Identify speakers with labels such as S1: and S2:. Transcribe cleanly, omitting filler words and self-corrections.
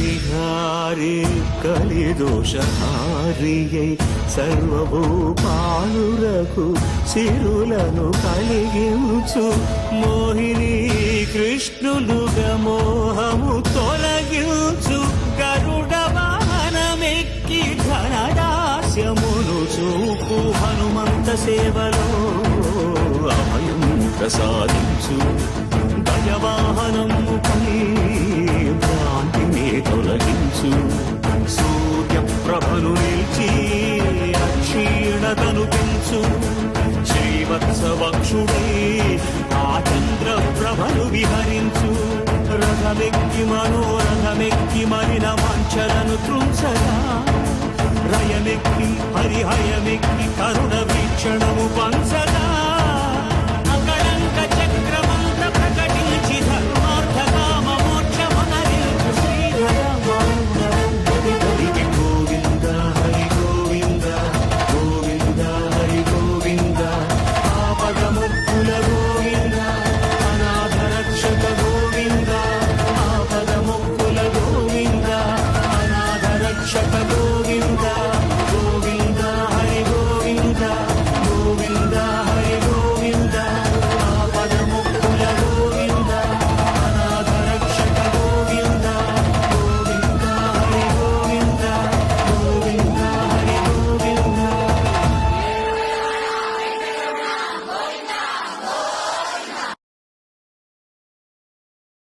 S1: విహారి కలిదోషహారియై సర్వభూపాలురకు సిరులను కలిగించు మోహిని కృష్ణులుగా మోహము తొలగించు గరుడ వాహనమెక్కి ఘనదాస్యమును చూపు హనుమంత సేవలో అభయం ప్రసాదించు గజవాహనముపై భ్రాంతిని తొలగించు సూర్యప్రభను నిలిచి అక్షీణతను పెంచు శ్రీవత్సవక్షుడై ఆ చంద్రప్రభను విహరించు రథమెక్కి మనోరథమెక్కి మరిన వాంఛలను త్రుంచగా రయమెక్కి హరిహయమెక్కి కరుణ వీక్షణము పంచగా అకళంక చక్రమంత ప్రకటించి ధర్మార్థ కామ మోక్షమనరించు శ్రీహరికి గోవింద హరి గోవింద గోవింద హరి గోవింద ఆపదముక్కుల గోవింద అనాథ రక్షక గోవింద ఆపదముక్కుల గోవింద అనాథ రక్షక గోవింద గోవింద హరి గోవింద గోవింద హరి గోవింద